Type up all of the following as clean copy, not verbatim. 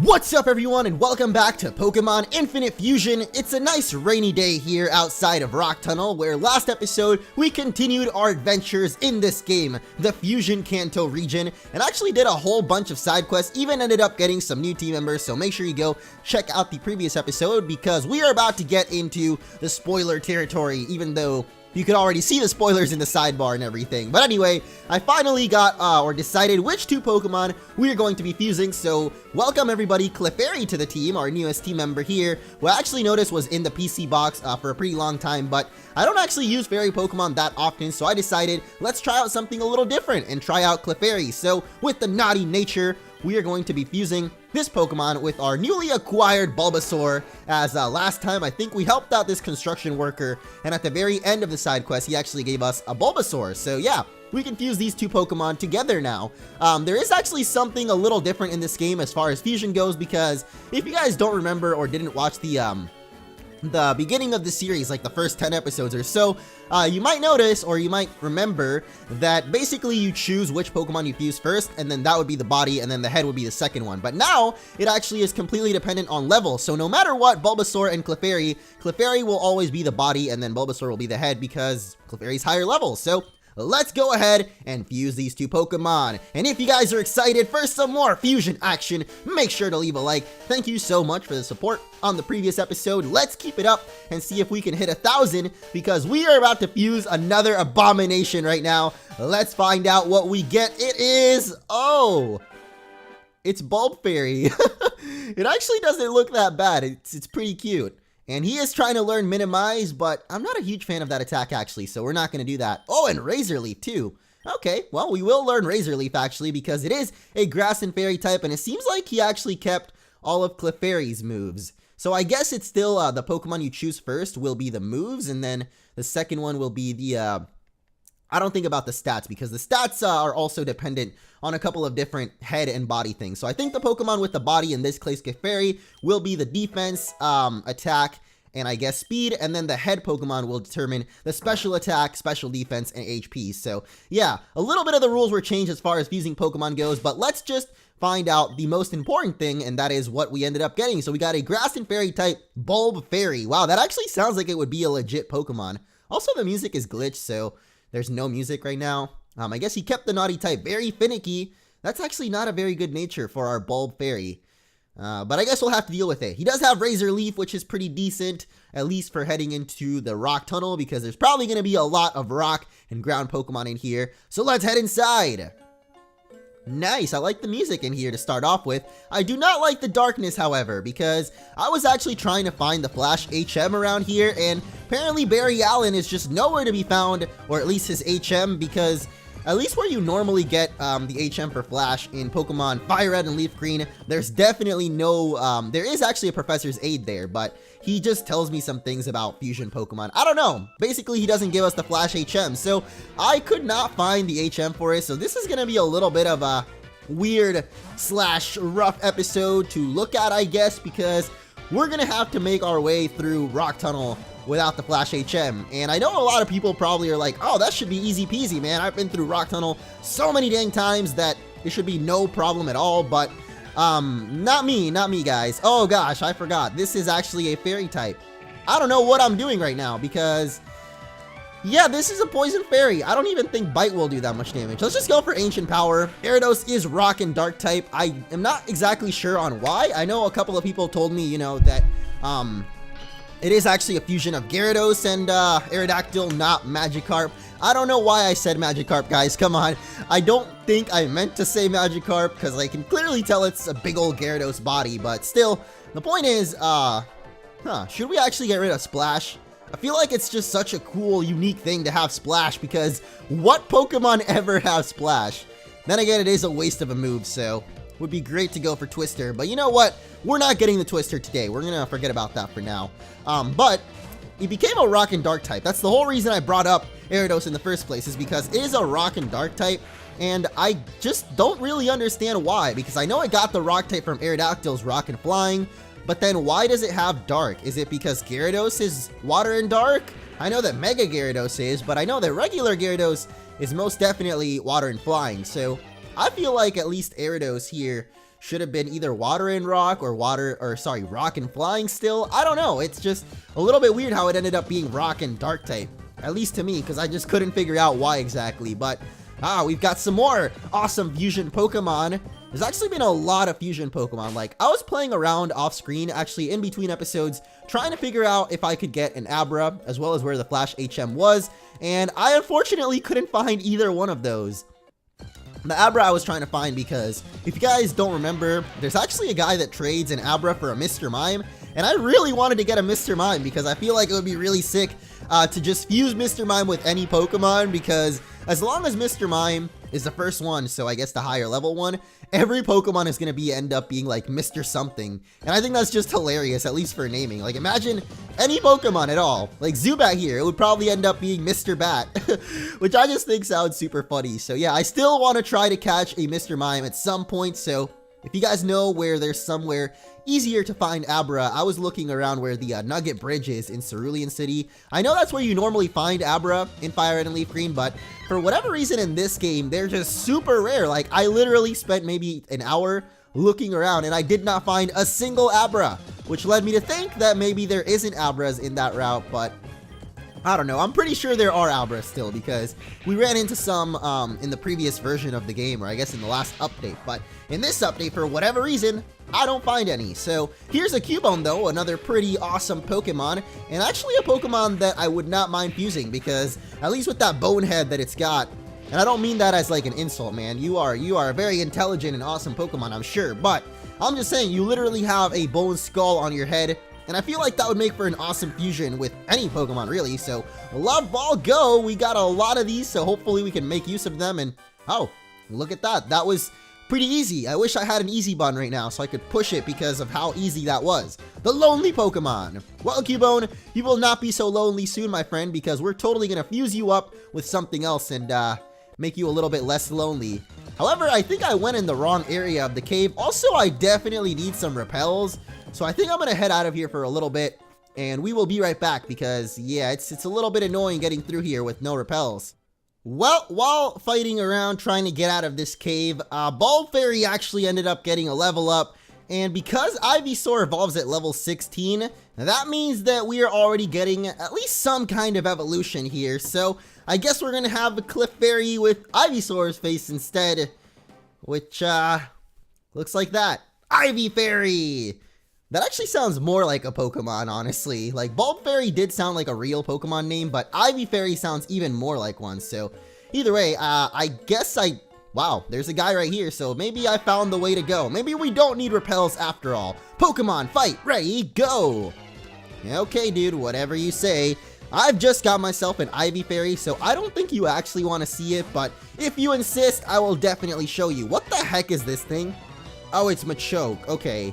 What's up everyone and welcome back to Pokemon Infinite Fusion. It's a nice rainy day here outside of Rock Tunnel where last episode we continued our adventures in this game, the Fusion Kanto region, and actually did a whole bunch of side quests, even ended up getting some new team members, so make sure you go check out the previous episode because we are about to get into the spoiler territory, even though you could already see the spoilers in the sidebar and everything. But anyway, I finally got, decided which two Pokemon we are going to be fusing. So, welcome everybody, Clefairy to the team, our newest team member here, who I actually noticed was in the PC box for a pretty long time. But I don't actually use fairy Pokemon that often, so I decided, let's try out something a little different and try out Clefairy. So, with the naughty nature, we are going to be fusing this Pokemon with our newly acquired Bulbasaur, as last time I think we helped out this construction worker, and at the very end of the side quest he actually gave us a Bulbasaur. So yeah, we can fuse these two Pokemon together now. There is actually something a little different in this game as far as fusion goes, because if you guys don't remember or didn't watch the beginning of the series, like the first 10 episodes or so, you might notice or you might remember that basically you choose which Pokemon you fuse first, and then that would be the body, and then the head would be the second one. But now it actually is completely dependent on level, so no matter what, Bulbasaur and Clefairy will always be the body, and then Bulbasaur will be the head because Clefairy's higher level. So let's go ahead and fuse these two Pokemon. And if you guys are excited for some more fusion action, make sure to leave a like. Thank you so much for the support on the previous episode. Let's keep it up and see if we can hit 1,000, because we are about to fuse another abomination right now. Let's find out what we get. It is, it's Bulb Fairy. It actually doesn't look that bad. It's pretty cute. And he is trying to learn Minimize, but I'm not a huge fan of that attack actually, so we're not going to do that. Oh, and Razor Leaf too. Okay, well, we will learn Razor Leaf actually, because it is a Grass and Fairy type, and it seems like he actually kept all of Clefairy's moves. So I guess it's still the Pokemon you choose first will be the moves, and then the second one will be the, I don't think about the stats, because the stats are also dependent on a couple of different head and body things. So I think the Pokemon with the body, in this case Clefairy, will be the defense, attack, and I guess speed, and then the head Pokemon will determine the special attack, special defense, and HP. So yeah, a little bit of the rules were changed as far as fusing Pokemon goes, but let's just find out the most important thing, and that is what we ended up getting. So we got a Grass and Fairy type Bulb Fairy. Wow, that actually sounds like it would be a legit Pokemon. Also, the music is glitched, so there's no music right now. I guess he kept the naughty type. Very finicky. That's actually not a very good nature for our Bulb Fairy. But I guess we'll have to deal with it. He does have Razor Leaf, which is pretty decent, at least for heading into the Rock Tunnel, because there's probably going to be a lot of rock and ground Pokemon in here. So let's head inside. Nice, I like the music in here to start off with. I do not like the darkness, however, because I was actually trying to find the Flash HM around here, and apparently Barry Allen is just nowhere to be found, or at least his HM, because at least where you normally get the HM for Flash in Pokemon Fire Red and Leaf Green, there's definitely no, there is actually a Professor's Aid there, but he just tells me some things about fusion Pokemon. I don't know. Basically, he doesn't give us the Flash HM, so I could not find the HM for it, so this is going to be a little bit of a weird / rough episode to look at, I guess, because we're going to have to make our way through Rock Tunnel without the Flash HM. And I know a lot of people probably are like, oh, that should be easy peasy, man. I've been through Rock Tunnel so many dang times that it should be no problem at all, but not me, guys. Oh gosh, I forgot. This is actually a Fairy type. I don't know what I'm doing right now, because yeah, this is a Poison Fairy. I don't even think Bite will do that much damage. Let's just go for Ancient Power. Gyarados is Rock and Dark type. I am not exactly sure on why. I know a couple of people told me, you know, that it is actually a fusion of Gyarados and Aerodactyl, not Magikarp. I don't know why I said Magikarp, guys. Come on. I don't think I meant to say Magikarp, because I can clearly tell it's a big old Gyarados body. But still, the point is, should we actually get rid of Splash? I feel like it's just such a cool, unique thing to have Splash, because what Pokemon ever have Splash? Then again, it is a waste of a move, so would be great to go for Twister, but you know what? We're not getting the Twister today. We're gonna forget about that for now. But he became a Rock and Dark type. That's the whole reason I brought up Gyarados in the first place, is because it is a Rock and Dark type, and I just don't really understand why, because I know it got the Rock type from Aerodactyl's Rock and Flying, but then why does it have Dark? Is it because Gyarados is Water and Dark? I know that Mega Gyarados is, but I know that regular Gyarados is most definitely Water and Flying, so I feel like at least Gyarados here should have been either water and rock or rock and flying still. I don't know. It's just a little bit weird how it ended up being rock and dark type, at least to me, because I just couldn't figure out why exactly. But we've got some more awesome fusion Pokemon. There's actually been a lot of fusion Pokemon. Like, I was playing around off screen, actually in between episodes, trying to figure out if I could get an Abra, as well as where the Flash HM was, and I unfortunately couldn't find either one of those. The Abra I was trying to find because, if you guys don't remember, there's actually a guy that trades an Abra for a Mr. Mime, and I really wanted to get a Mr. Mime because I feel like it would be really sick to just fuse Mr. Mime with any Pokemon, because as long as Mr. Mime is the first one, so I guess the higher level one, every Pokemon is going to end up being like Mr. something, and I think that's just hilarious, at least for naming. Like, imagine any Pokemon at all, like Zubat here, it would probably end up being Mr. Bat, which I just think sounds super funny. So yeah, I still want to try to catch a Mr. Mime at some point, so if you guys know where there's somewhere easier to find Abra, I was looking around where the Nugget Bridge is in Cerulean City. I know that's where you normally find Abra in Fire Red and Leaf Green, but for whatever reason in this game, they're just super rare. Like, I literally spent maybe an hour looking around and I did not find a single Abra, which led me to think that maybe there isn't Abras in that route, but I don't know. I'm pretty sure there are Abras still, because we ran into some in the previous version of the game, or I guess in the last update. But in this update, for whatever reason, I don't find any. So here's a Cubone, though, another pretty awesome Pokemon, and actually a Pokemon that I would not mind fusing, because at least with that bonehead that it's got, and I don't mean that as like an insult, man. You are a very intelligent and awesome Pokemon, I'm sure, but I'm just saying, you literally have a bone skull on your head, and I feel like that would make for an awesome fusion with any Pokemon, really. So, Love Ball, go! We got a lot of these, so hopefully we can make use of them. And, oh, look at that. That was pretty easy. I wish I had an easy button right now so I could push it because of how easy that was. The lonely Pokemon. Well, Cubone, you will not be so lonely soon, my friend, because we're totally going to fuse you up with something else and make you a little bit less lonely. However, I think I went in the wrong area of the cave. Also, I definitely need some repels. So I think I'm going to head out of here for a little bit, and we will be right back because, yeah, it's a little bit annoying getting through here with no repels. Well, while fighting around trying to get out of this cave, Bulb Fairy actually ended up getting a level up, and because Ivysaur evolves at level 16, that means that we are already getting at least some kind of evolution here. So I guess we're going to have a Cliff Fairy with Ivysaur's face instead, which looks like that. Ivy Fairy! That actually sounds more like a Pokemon, honestly. Like, Bulb Fairy did sound like a real Pokemon name, but Ivy Fairy sounds even more like one. So, either way, I guess wow, there's a guy right here, so maybe I found the way to go. Maybe we don't need repels after all. Pokemon, fight, ready, go! Okay, dude, whatever you say. I've just got myself an Ivy Fairy, so I don't think you actually want to see it, but if you insist, I will definitely show you. What the heck is this thing? Oh, it's Machoke, okay.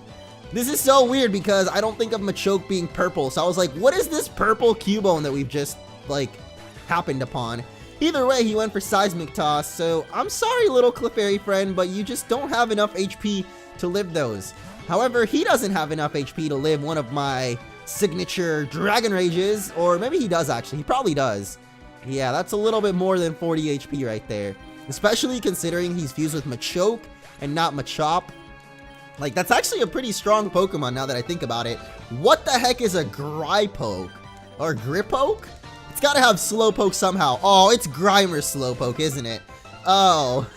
This is so weird because I don't think of Machoke being purple, so I was like, what is this purple Cubone that we've just, like, happened upon? Either way, he went for Seismic Toss, so I'm sorry, little Clefairy friend, but you just don't have enough HP to live those. However, he doesn't have enough HP to live one of my signature Dragon Rages, or maybe he does actually, he probably does. Yeah, that's a little bit more than 40 HP right there, especially considering he's fused with Machoke and not Machop. Like, that's actually a pretty strong Pokemon now that I think about it. What the heck is a Gripoke? Or Gripoke? It's gotta have Slowpoke somehow. Oh, it's Grimer's Slowpoke, isn't it? Oh.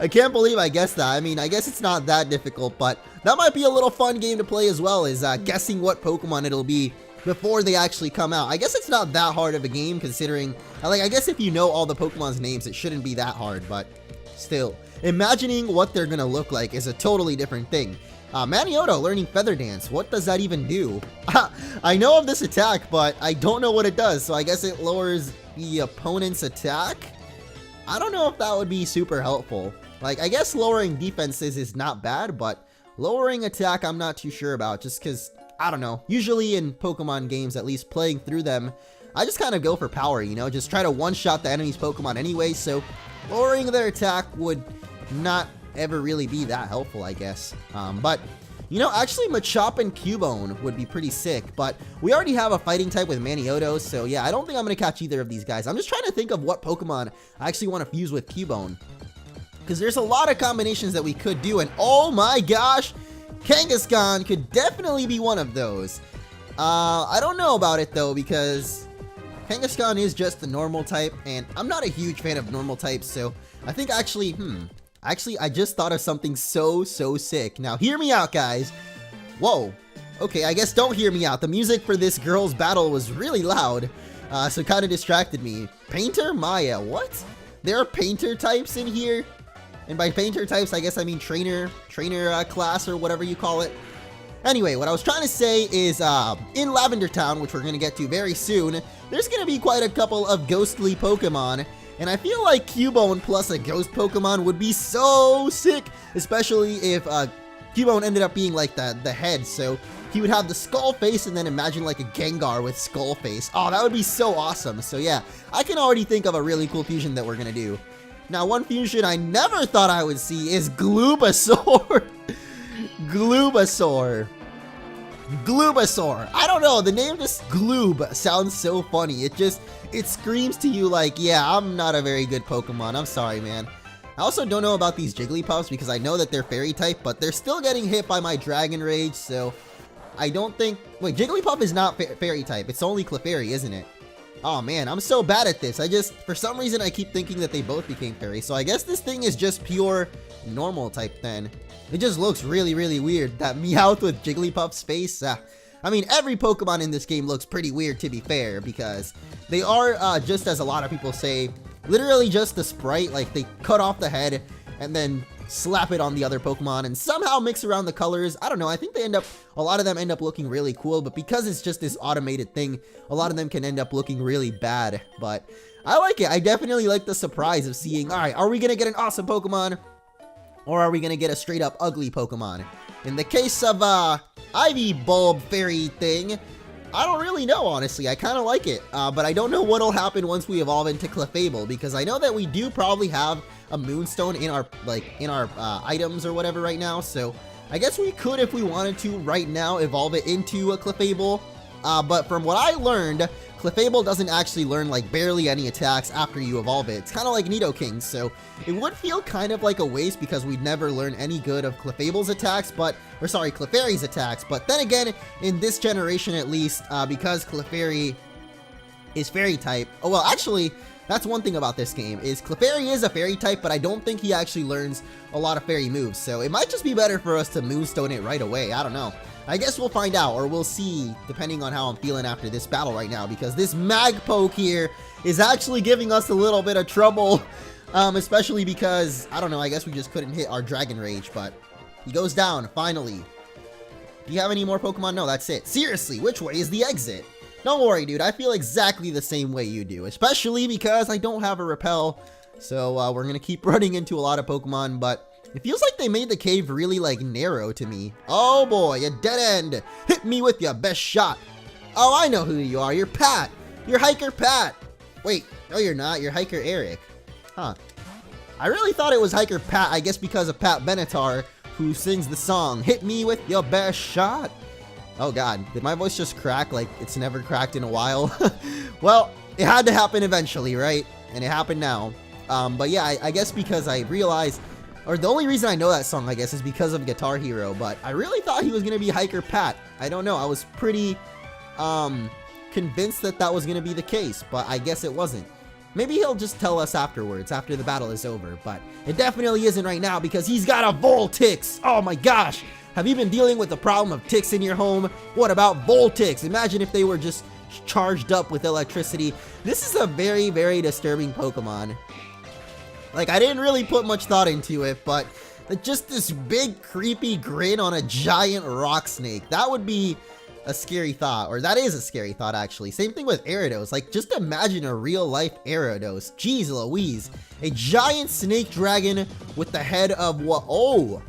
I can't believe I guessed that. I mean, I guess it's not that difficult, but that might be a little fun game to play as well, is guessing what Pokemon it'll be before they actually come out. I guess it's not that hard of a game considering, like, I guess if you know all the Pokemon's names, it shouldn't be that hard, but still. Imagining what they're gonna look like is a totally different thing. Manioto learning Feather Dance. What does that even do? I know of this attack, but I don't know what it does, so I guess it lowers the opponent's attack? I don't know if that would be super helpful. Like, I guess lowering defenses is not bad, but lowering attack I'm not too sure about, just because, I don't know. Usually in Pokemon games, at least playing through them, I just kind of go for power, you know? Just try to one-shot the enemy's Pokemon anyway, so lowering their attack would not ever really be that helpful, I guess. But, you know, actually Machop and Cubone would be pretty sick, but we already have a fighting type with Manioto, so yeah, I don't think I'm going to catch either of these guys. I'm just trying to think of what Pokemon I actually want to fuse with Cubone. because there's a lot of combinations that we could do, and oh my gosh, Kangaskhan could definitely be one of those. I don't know about it though, because Kangaskhan is just the normal type, and I'm not a huge fan of normal types, so I think actually, I just thought of something so sick. Now, hear me out, guys. Whoa. Okay, I guess don't hear me out. The music for this girl's battle was really loud, so it kind of distracted me. Painter? Maya, what? There are painter types in here? And by painter types, I guess I mean trainer class or whatever you call it. Anyway, what I was trying to say is, in Lavender Town, which we're going to get to very soon, there's going to be quite a couple of ghostly Pokemon, and I feel like Cubone plus a ghost Pokemon would be so sick, especially if, Cubone ended up being like the head, so he would have the skull face and then imagine like a Gengar with skull face. Oh, that would be so awesome. So yeah, I can already think of a really cool fusion that we're going to do. Now, one fusion I never thought I would see is Gloobasaur. Gloobasaur. I don't know, the name just Gloob sounds so funny. It screams to you like, yeah, I'm not a very good Pokemon. I'm sorry, man. I also don't know about these Jigglypuffs because I know that they're fairy type, but they're still getting hit by my Dragon Rage, so I don't think... Wait, Jigglypuff is not fairy type. It's only Clefairy, isn't it? Oh man, I'm so bad at this. For some reason, I keep thinking that they both became fairy, so I guess this thing is just pure normal type then. It just looks really weird. That Meowth with Jigglypuff's face. I mean, every Pokemon in this game looks pretty weird, to be fair, because they are, just as a lot of people say, literally just the sprite. Like, they cut off the head and then slap it on the other Pokemon and somehow mix around the colors. I don't know. I think a lot of them end up looking really cool, but because it's just this automated thing, a lot of them can end up looking really bad. But I like it. I definitely like the surprise of seeing, all right, are we going to get an awesome Pokemon? Or are we going to get a straight up ugly Pokemon? In the case of, Ivy Bulb Fairy thing, I don't really know, honestly. I kind of like it, but I don't know what'll happen once we evolve into Clefable, because I know that we do probably have a Moonstone in our, items or whatever right now, so I guess we could, if we wanted to, right now, evolve it into a Clefable, but from what I learned, Clefable doesn't actually learn, like, barely any attacks after you evolve it. It's kind of like Nidoking, so it would feel kind of like a waste because we'd never learn any good of Clefable's attacks, Clefairy's attacks. But then again, in this generation at least, because Clefairy is fairy type, oh, well, actually, that's one thing about this game, is Clefairy is a fairy type, but I don't think he actually learns a lot of fairy moves, so it might just be better for us to Moonstone it right away. I don't know. I guess we'll find out, or we'll see, depending on how I'm feeling after this battle right now, because this Magpoke here is actually giving us a little bit of trouble, especially because, I don't know, I guess we just couldn't hit our Dragon Rage, but he goes down, finally. Do you have any more Pokemon? No, that's it. Seriously, which way is the exit? Don't worry, dude, I feel exactly the same way you do, especially because I don't have a Repel, so we're gonna keep running into a lot of Pokemon, but it feels like they made the cave really, like, narrow to me. Oh boy, a dead end. Hit me with your best shot. Oh, I know who you are. You're Pat. You're Hiker Pat. Wait, no you're not. You're Hiker Eric. Huh. I really thought it was Hiker Pat, I guess because of Pat Benatar, who sings the song, Hit Me With Your Best Shot. Oh god, did my voice just crack like it's never cracked in a while? Well, it had to happen eventually, right? And it happened now. But yeah, I guess because I realized... Or the only reason I know that song, I guess, is because of Guitar Hero, but I really thought he was going to be Hiker Pat. I don't know, I was pretty, convinced that that was going to be the case, but I guess it wasn't. Maybe he'll just tell us afterwards, after the battle is over, but it definitely isn't right now because he's got a Voltix! Oh my gosh! Have you been dealing with the problem of ticks in your home? What about Voltix? Imagine if they were just charged up with electricity. This is a very disturbing Pokemon. Like, I didn't really put much thought into it, but just this big, creepy grin on a giant rock snake, that would be a scary thought, or that is a scary thought, actually. Same thing with Gyarados. Like, just imagine a real-life Gyarados. Jeez Louise. A giant snake dragon with the head of what? Oh!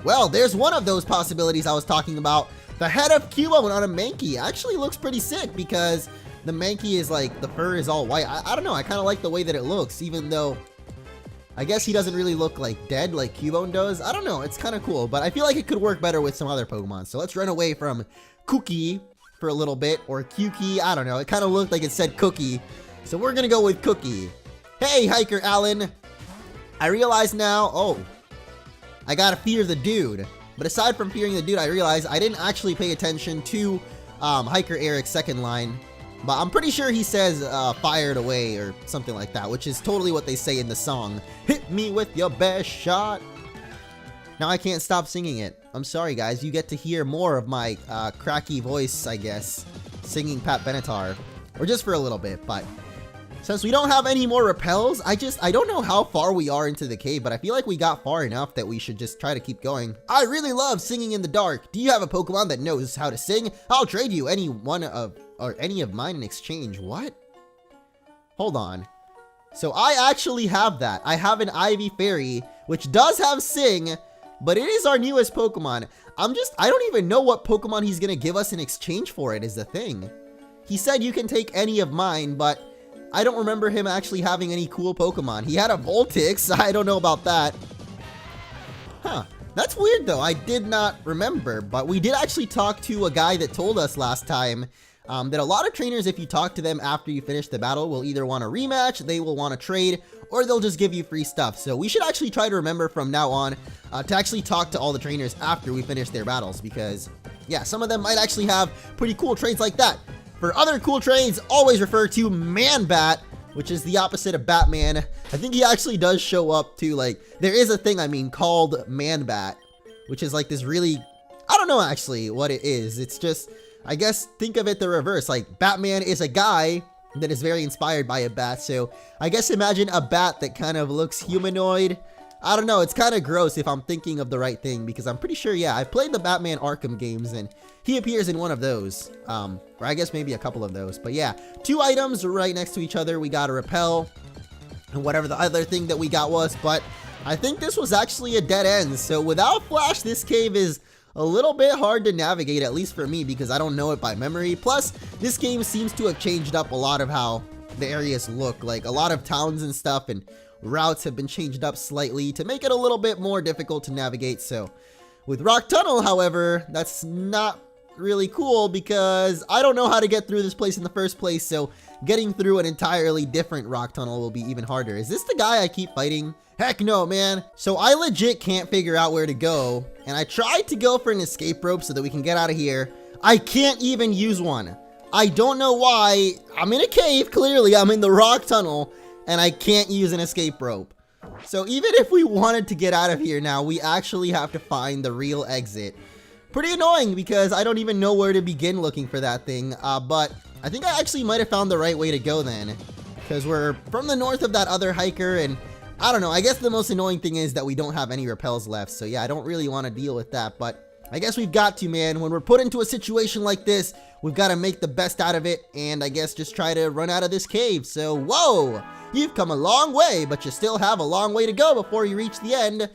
Well, there's one of those possibilities I was talking about. The head of Cubone on a Mankey actually looks pretty sick, because the Mankey is, like, the fur is all white. I don't know, I kind of like the way that it looks, even though... I guess he doesn't really look like dead like Cubone does. I don't know, it's kind of cool, but I feel like it could work better with some other Pokemon. So let's run away from Cookie for a little bit, or Cukie, I don't know. It kind of looked like it said Cookie, so we're gonna go with Cookie. Hey, Hiker Alan. I realize now, oh, I gotta fear the dude. But aside from fearing the dude, I realized I didn't actually pay attention to Hiker Eric's second line. But I'm pretty sure he says fire it away or something like that, which is totally what they say in the song. Hit me with your best shot. Now I can't stop singing it. I'm sorry guys, you get to hear more of my cracky voice, I guess, singing Pat Benatar. Or just for a little bit, but since we don't have any more repels, I don't know how far we are into the cave, but I feel like we got far enough that we should just try to keep going. I really love singing in the dark. Do you have a Pokemon that knows how to sing? I'll trade you any of mine in exchange. What? Hold on. So I actually have that. I have an Ivy Fairy, which does have Sing, but it is our newest Pokemon. I don't even know what Pokemon he's gonna give us in exchange for it is the thing. He said you can take any of mine, but I don't remember him actually having any cool Pokemon. He had a Voltix. I don't know about that. Huh. That's weird though. I did not remember, but we did actually talk to a guy that told us last time that a lot of trainers, if you talk to them after you finish the battle, will either want a rematch, they will want to trade, or they'll just give you free stuff. So we should actually try to remember from now on to actually talk to all the trainers after we finish their battles, because yeah, some of them might actually have pretty cool trades like that. For other cool trades, always refer to Man-Bat, which is the opposite of Batman. I think he actually does show up too. Like, there is a thing, I mean, called Man-Bat, which is like this really, I don't know actually what it is. It's just, I guess, think of it the reverse. Like, Batman is a guy that is very inspired by a bat. So I guess imagine a bat that kind of looks humanoid. I don't know, it's kind of gross if I'm thinking of the right thing, because I'm pretty sure, yeah, I've played the Batman Arkham games and he appears in one of those, or I guess maybe a couple of those. But yeah, 2 items right next to each other. We got a repel and whatever the other thing that we got was, but I think this was actually a dead end. So without Flash, this cave is a little bit hard to navigate, at least for me, because I don't know it by memory. Plus, this game seems to have changed up a lot of how the areas look. Like, a lot of towns and stuff and routes have been changed up slightly to make it a little bit more difficult to navigate. So with Rock Tunnel, however, that's not really cool, because I don't know how to get through this place in the first place, so getting through an entirely different rock tunnel will be even harder. Is this the guy I keep fighting? Heck no, man. So I legit can't figure out where to go, and I tried to go for an escape rope so that we can get out of here. I can't even use one. I don't know why. I'm in a cave, clearly. I'm in the rock tunnel, and I can't use an escape rope. So even if we wanted to get out of here now, we actually have to find the real exit. Pretty annoying, because I don't even know where to begin looking for that thing, but I think I actually might have found the right way to go then, because we're from the north of that other hiker, and I don't know, I guess the most annoying thing is that we don't have any repels left, so yeah, I don't really want to deal with that, but I guess we've got to, man. When we're put into a situation like this, we've got to make the best out of it, and I guess just try to run out of this cave. So, whoa, you've come a long way, but you still have a long way to go before you reach the end.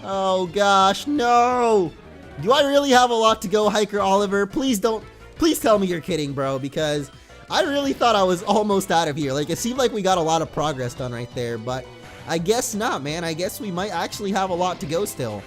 Oh gosh, no. Do I really have a lot to go, Hiker Oliver? Please tell me you're kidding, bro, because I really thought I was almost out of here. Like, it seemed like we got a lot of progress done right there, but I guess not, man. I guess we might actually have a lot to go still.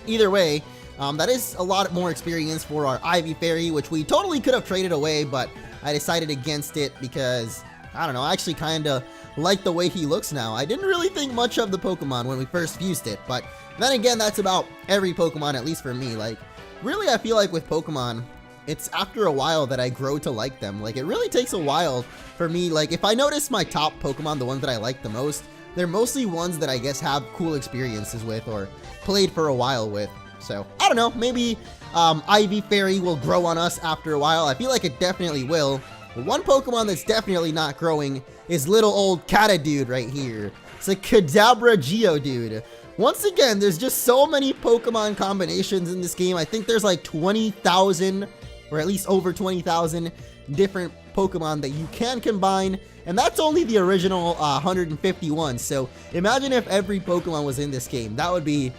Either way, that is a lot more experience for our Ivy Fairy, which we totally could have traded away, but I decided against it because, I don't know, I actually kind of like the way he looks now. I didn't really think much of the Pokemon when we first fused it, but then again, that's about every Pokemon, at least for me. Like, really, I feel like with Pokemon, it's after a while that I grow to like them. Like, it really takes a while for me. Like, if I notice my top Pokemon, the ones that I like the most, they're mostly ones that I guess have cool experiences with or played for a while with. So, I don't know, maybe Ivy Fairy will grow on us after a while. I feel like it definitely will. But one Pokemon that's definitely not growing is little old Catadude right here. It's a Kadabra Geodude. Once again, there's just so many Pokemon combinations in this game. I think there's like 20,000, or at least over 20,000 different Pokemon that you can combine, and that's only the original 151. So imagine if every Pokemon was in this game. That would be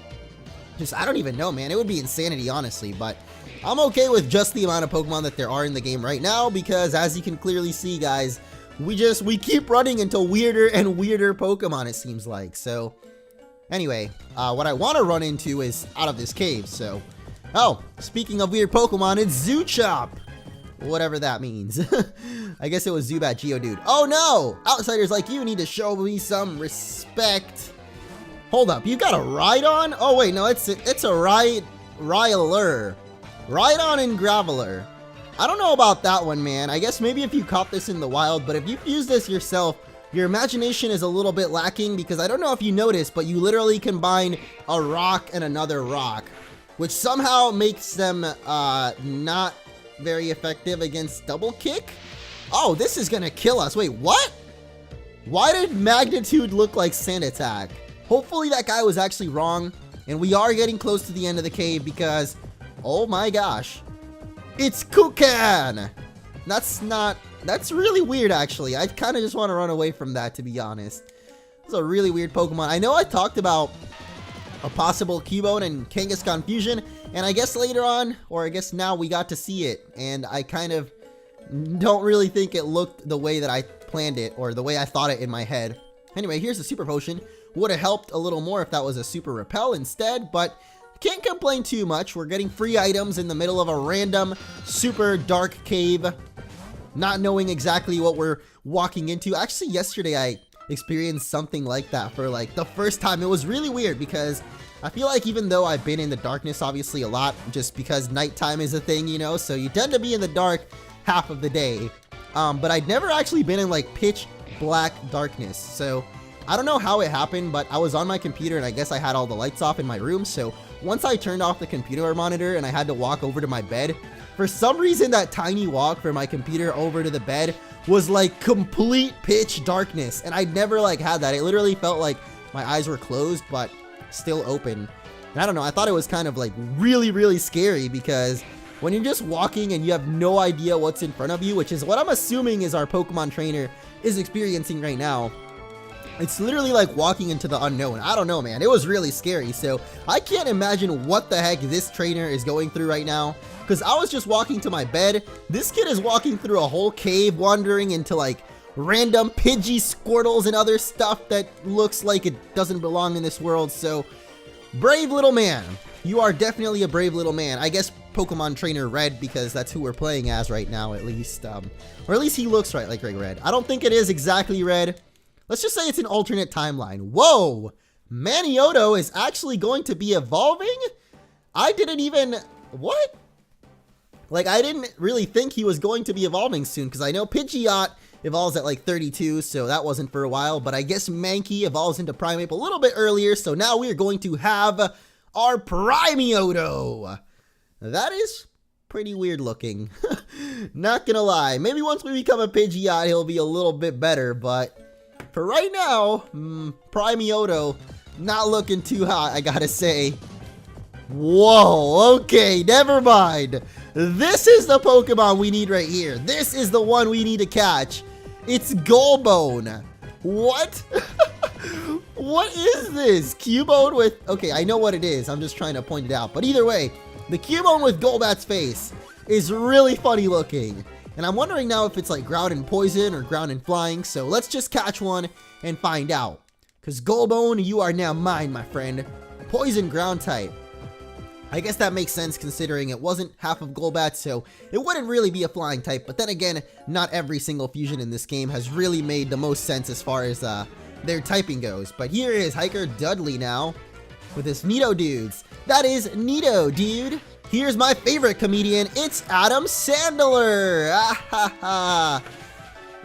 just, I don't even know, man. It would be insanity, honestly, but I'm okay with just the amount of Pokemon that there are in the game right now, because as you can clearly see, guys, we keep running into weirder and weirder Pokemon, it seems like. So anyway, what I want to run into is out of this cave, so. Oh, speaking of weird Pokemon, it's Zuchop! Whatever that means. I guess it was Zubat Geodude. Oh no! Outsiders like you need to show me some respect. Hold up, you got a Rhydon? Oh wait, no, it's a Rylur. Rhydon and Graveler. I don't know about that one, man. I guess maybe if you caught this in the wild, but if you've used this yourself, your imagination is a little bit lacking because I don't know if you noticed, but you literally combine a rock and another rock, which somehow makes them not very effective against double kick. Oh, this is gonna kill us. Wait, what? Why did Magnitude look like Sand Attack? Hopefully that guy was actually wrong, and we are getting close to the end of the cave because, oh my gosh, it's Kukan! That's really weird actually. I kind of just want to run away from that, to be honest. It's a really weird Pokemon. I know I talked about a possible Cubone and Kangaskhan fusion, and I guess later on, or I guess now we got to see it, and I kind of don't really think it looked the way that I planned it, or the way I thought it in my head. Anyway, here's the Super Potion. Would have helped a little more if that was a Super Repel instead, but can't complain too much. We're getting free items in the middle of a random super dark cave, not knowing exactly what we're walking into. Actually, yesterday I experienced something like that for like the first time. It was really weird because I feel like even though I've been in the darkness obviously a lot, just because nighttime is a thing, you know, so you tend to be in the dark half of the day, but I'd never actually been in like pitch black darkness. So I don't know how it happened, but I was on my computer and I guess I had all the lights off in my room. So once I turned off the computer monitor and I had to walk over to my bed, for some reason that tiny walk from my computer over to the bed was like complete pitch darkness, and I'd never like had that. It literally felt like my eyes were closed but still open. And I don't know, I thought it was kind of like really scary because when you're just walking and you have no idea what's in front of you, which is what I'm assuming is our Pokemon trainer is experiencing right now, it's literally like walking into the unknown. I don't know, man. It was really scary. So I can't imagine what the heck this trainer is going through right now, because I was just walking to my bed. This kid is walking through a whole cave, wandering into like random Pidgey, Squirtles, and other stuff that looks like it doesn't belong in this world. So brave little man. You are definitely a brave little man. I guess Pokemon Trainer Red, because that's who we're playing as right now, at least. Or at least he looks right like Red. I don't think it is exactly red. Let's just say it's an alternate timeline. Whoa! Manioto is actually going to be evolving? I didn't even... What? Like, I didn't really think he was going to be evolving soon, because I know Pidgeot evolves at like 32, so that wasn't for a while, but I guess Mankey evolves into Primeape a little bit earlier, so now we are going to have our Primioto. That is pretty weird looking. Not gonna lie. Maybe once we become a Pidgeot, he'll be a little bit better, but for right now, Primioto not looking too hot, I gotta say. Whoa, okay, never mind. This is the Pokemon we need right here. This is the one we need to catch. It's Golbone. What? What is this? Cubone with... Okay, I know what it is. I'm just trying to point it out. But either way, the Cubone with Golbat's face is really funny looking. And I'm wondering now if it's like ground and poison or ground and flying. So let's just catch one and find out. Because Golbone, you are now mine, my friend. Poison ground type. I guess that makes sense considering it wasn't half of Golbat, so it wouldn't really be a flying type. But then again, not every single fusion in this game has really made the most sense as far as their typing goes. But here is Hiker Dudley now with his Nido dudes. That is Nido, dude. Here's my favorite comedian. It's Adam Sandler. Ah, ha, ha.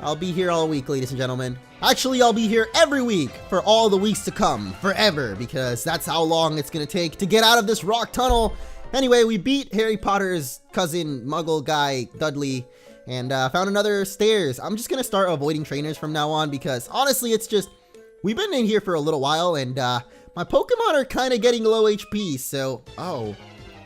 I'll be here all week, ladies and gentlemen. Actually, I'll be here every week for all the weeks to come, forever, because that's how long it's gonna take to get out of this rock tunnel. Anyway, we beat Harry Potter's cousin, Muggle guy, Dudley, and found another stairs. I'm just gonna start avoiding trainers from now on because, honestly, it's just, we've been in here for a little while, and my Pokemon are kind of getting low HP, so, oh,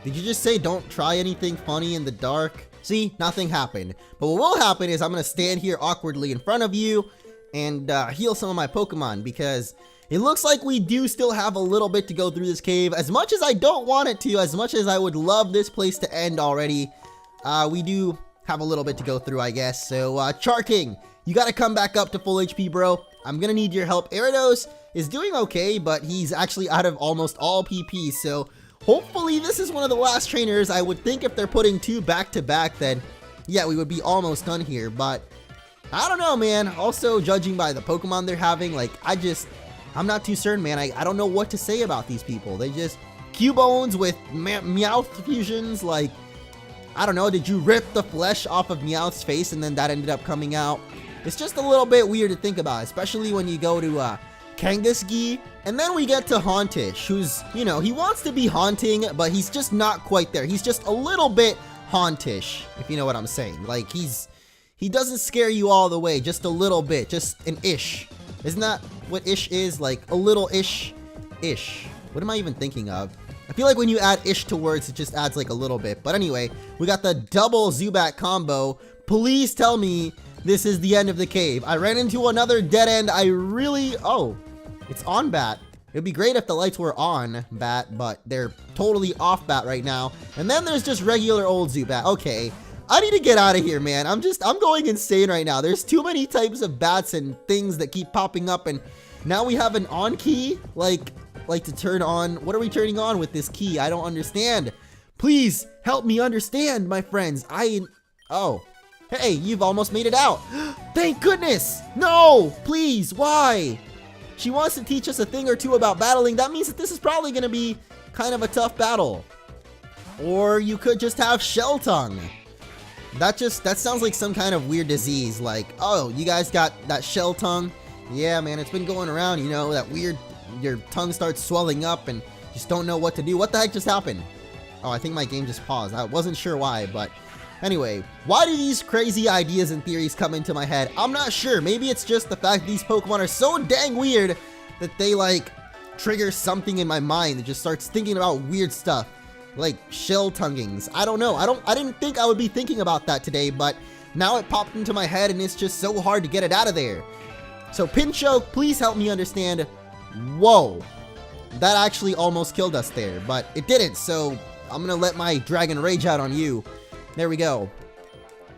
did you just say don't try anything funny in the dark? See, nothing happened. But what will happen is I'm gonna stand here awkwardly in front of you and heal some of my Pokemon, because it looks like we do still have a little bit to go through this cave. As much as I don't want it to, as much as I would love this place to end already, we do have a little bit to go through, I guess. So, Charking, you gotta come back up to full HP, bro. I'm gonna need your help. Gyarados is doing okay, but he's actually out of almost all PP, so hopefully this is one of the last trainers. I would think if they're putting two back-to-back, then yeah, we would be almost done here, but I don't know, man. Also, judging by the Pokemon they're having, like, I just I'm not too certain, man. I don't know what to say about these people. They just Cubones with Meowth fusions. Like, I don't know. Did you rip the flesh off of Meowth's face and then that ended up coming out? It's just a little bit weird to think about, especially when you go to Kangaskee, and then we get to Hauntish, who's, you know, he wants to be haunting, but he's just not quite there. He's just a little bit hauntish, if you know what I'm saying. Like, he doesn't scare you all the way, just a little bit, just an ish. Isn't that what ish is? Like, a little ish. What am I even thinking of? I feel like when you add ish to words, it just adds like a little bit. But anyway, we got the double Zubat combo. Please tell me this is the end of the cave. I ran into another dead end. Oh, it's on, Bat. It'd be great if the lights were on, Bat, but they're totally off, Bat, right now. And then there's just regular old Zubat. Okay, I need to get out of here, man. I'm going insane right now. There's too many types of bats and things that keep popping up, and now we have an on key, like to turn on. What are we turning on with this key? I don't understand. Please help me understand, my friends. Oh. Hey, you've almost made it out. Thank goodness. No, please, why? She wants to teach us a thing or two about battling. That means that this is probably going to be kind of a tough battle. Or you could just have Shell Tongue. That sounds like some kind of weird disease. Like, oh, you guys got that Shell Tongue? Yeah, man, it's been going around, you know, that weird, your tongue starts swelling up and just don't know what to do. What the heck just happened? Oh, I think my game just paused. I wasn't sure why, but anyway, why do these crazy ideas and theories come into my head? I'm not sure. Maybe it's just the fact that these Pokemon are so dang weird that they, like, trigger something in my mind that just starts thinking about weird stuff. Like shell tonguings. I don't know. I didn't think I would be thinking about that today, but now it popped into my head and it's just so hard to get it out of there. So Pinchoke, please help me understand. Whoa. That actually almost killed us there, but it didn't, so I'm gonna let my Dragon Rage out on you. There we go.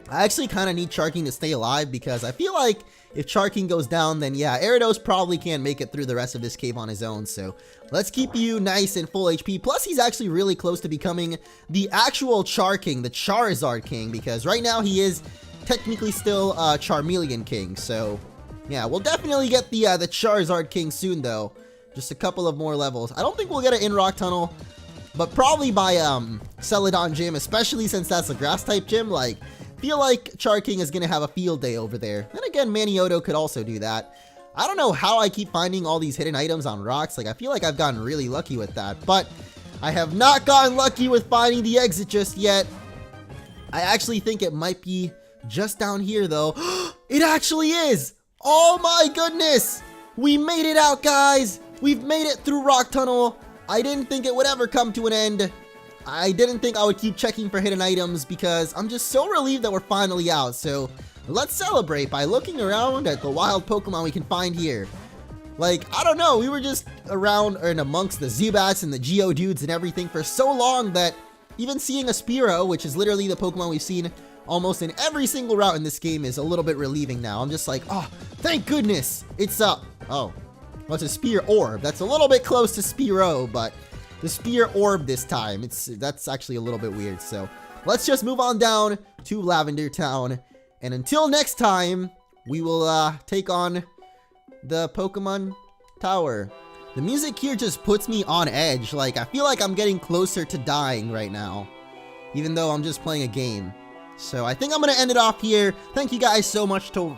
I actually kind of need Charking to stay alive because I feel like if Charking goes down, then yeah, Gyarados probably can't make it through the rest of this cave on his own. So let's keep you nice and full HP. Plus, he's actually really close to becoming the actual Char King, the Charizard King, because right now he is technically still Charmeleon King. So yeah, we'll definitely get the Charizard King soon, though. Just a couple of more levels. I don't think we'll get it in Rock Tunnel, but probably by Celadon Gym, especially since that's a grass type gym. Like, feel like Char King is gonna have a field day over there. Then again, Manioto could also do that. I don't know how I keep finding all these hidden items on rocks. Like, I feel like I've gotten really lucky with that, but I have not gotten lucky with finding the exit just yet. I actually think it might be just down here, though. It actually is! Oh my goodness! We made it out, guys! We've made it through Rock Tunnel. I didn't think it would ever come to an end. I didn't think I would keep checking for hidden items because I'm just so relieved that we're finally out. So let's celebrate by looking around at the wild Pokemon we can find here. Like, I don't know, we were just around and amongst the Zubats and the Geodudes and everything for so long that even seeing a Spearow, which is literally the Pokemon we've seen almost in every single route in this game, is a little bit relieving now. I'm just like, oh, thank goodness it's up. Oh, well, it's a Spear Orb. That's a little bit close to Spearow, but the Spear Orb this time, that's actually a little bit weird. So let's just move on down to Lavender Town. And until next time, we will take on the Pokemon Tower. The music here just puts me on edge. Like, I feel like I'm getting closer to dying right now, even though I'm just playing a game. So I think I'm going to end it off here. Thank you guys so much and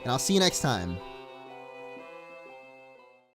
I'll see you next time.